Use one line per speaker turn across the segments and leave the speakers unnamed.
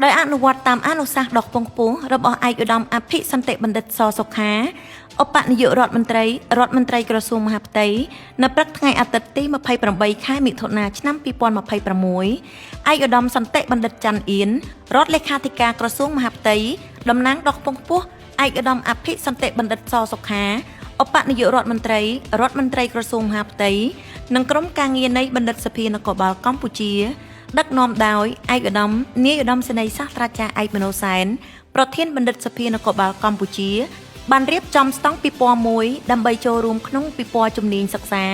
ដោយអនុវត្តតាមអនុសាសន៍ដ៏ខ្ពង់ខ្ពស់របស់ឯកឧត្តមអភិសន្តិបណ្ឌិត ស សុខាឧបនាយករដ្ឋមន្ត្រីក្រសួងមហាផ្ទៃនៅព្រឹកថ្ងៃអាទិត្យទី28 ខែមិថុនាឆ្នាំ2026ឯកឧត្តមសន្តិបណ្ឌិត ច័ន្ទអៀនរដ្ឋលេខាធិការក្រសួងមហាផ្ទៃតំណាងដ៏ខ្ពង់ខ្ពស់ឯកឧត្តមអភិសន្តិបណ្ឌិត ស សុខាឧបនាយករដ្ឋមន្ត្រីក្រសួងមហាផ្ទៃនិងក្រុមការងារនៃបណ្ឌិតសភានគរបាលកម្ពុជាដឹកនាំដោយឯកឧត្តមនាយឧត្តមសេនីយ៍សាស្ត្រាចារ្យឯកមនោសែនប្រធានបណ្ឌិតសភានគរបាលកម្ពុជាបានរៀបចំស្តង់ពិព័រណ៍មួយដើម្បីចូលរួមក្នុងពិព័រណ៍ជំនាញសិក្សា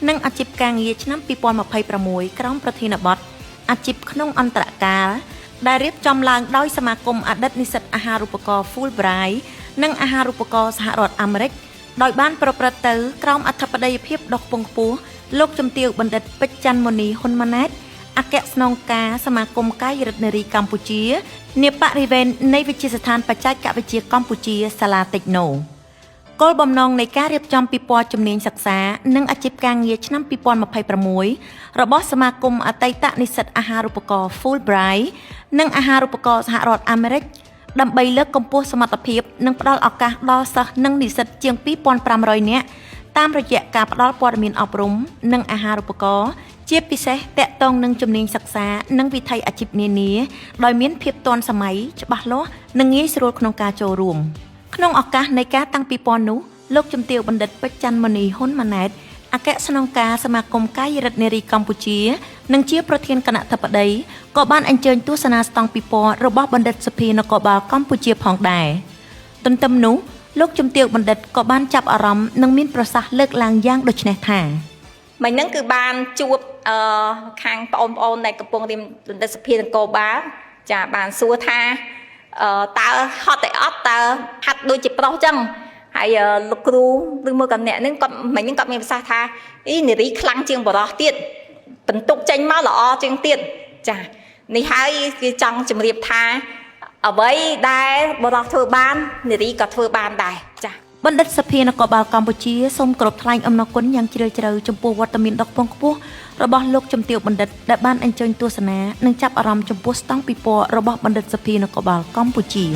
និងអាជីពការងារឆ្នាំ2026ក្រោមប្រធានបទអាជីពក្នុងអន្តរកាលដែលរៀបចំឡើងដោយសមាគមអតីតនិស្សិតអាហារូបករណ៍ Fulbright និងអាហារូបករណ៍សហរដ្ឋអាមេរិកដោយបានប្រព្រឹត្តទៅក្រោមអធិបតីភាពដ៏ខ្ពង់ខ្ពស់លោកជំទាវបណ្ឌិតពេជ្រច័ន្ទមុនីហ៊ុនម៉ាណែតអគ្គស្នងការសមាគមកាយរដ្ឋនារីកម្ពុជានាបរិវេណនៃវិទ្យាស្ថានបច្ចេកវិទ្យាកម្ពុជាសាលាតិចណូគោលបំណងនៃការរៀបចំពិព័រណ៍ជំនាញសិក្សានិងអាជីពការងារឆ្នាំ2026របស់សមាគមអតីតនិស្សិតអាហារូបករណ៍ Fulbright និងអាហារូបករណ៍សហរដ្ឋអាមេរិកដើម្បីលើកកម្ពស់សមត្ថភាពនិងផ្តល់ឱកាសដល់សិស្សនិងនិស្សិតជាង2500នាក់តាមរយៈការផ្តល់ព័ត៌មានអប់រំនិងអាហារូបករណ៍ជាពិសេសតាក់ទងនឹងជំនាញសិក្សានិងវិថីអាជីពនានាដោយមានភាពទាន់សម័យច្បាស់លាស់និងងាយស្រួលក្នុងការចូលរួមក្នុងឱកាសនៃការតាំងពិព័រណ៍នោះលោកជំទាវបណ្ឌិតពេជ្រច័ន្ទមុនីហ៊ុនម៉ាណែតអគ្គស្នងការសមាគមកាយរដ្ឋនារីកម្ពុជានិងជាប្រធានគណៈធិបតីក៏បានអញ្ជើញទស្សនាស្តង់ពិព័រណ៍របស់បណ្ឌិតសភានគរបាលកម្ពុជាផងដែរទន្ទឹមនោះលោកជំទាវបណ្ឌិតក៏បានចាប់អារម្មណ៍និងមានប្រសាសន៍លើកឡើងយ៉ាងដូចនេះថា
មិញហ្នឹងគឺបានជួបខាងបងប្អូនដែលកំពុងរៀនបណ្ឌិតសភានគរបាលចាបានសួរថាតើហត់តែអត់តើហាត់ដូចជាប្រុសចឹងហើយលោកគ្រូឬមកកអ្នកហ្នឹងគាត់មិញហ្នឹងគាត់មានប្រសាសន៍ថាអ៊ីនារីខ្លាំងជាងបរោះទៀតបន្ទុកចេញមកល្អជាងទៀតចានេះហើយគេចង់ជម្រាបថាអ្វីដែលបរោះធ្វើបាននារីក៏ធ្វើបានដែរចា
បណ្ឌិតសភានគរបាលកម្ពុជាសូមគោរពថ្លែងអំណរគុណយ៉ាងជ្រាលជ្រៅចំពោះវត្តមានដ៏ខ្ពង់ខ្ពស់របស់លោកជំទាវបណ្ឌិតដែលបានអញ្ជើញទស្សនានិងចាប់អារម្មណ៍ចំពោះស្តង់ពិព័រណ៍របស់បណ្ឌិតសភានគរបាលកម្ពុជា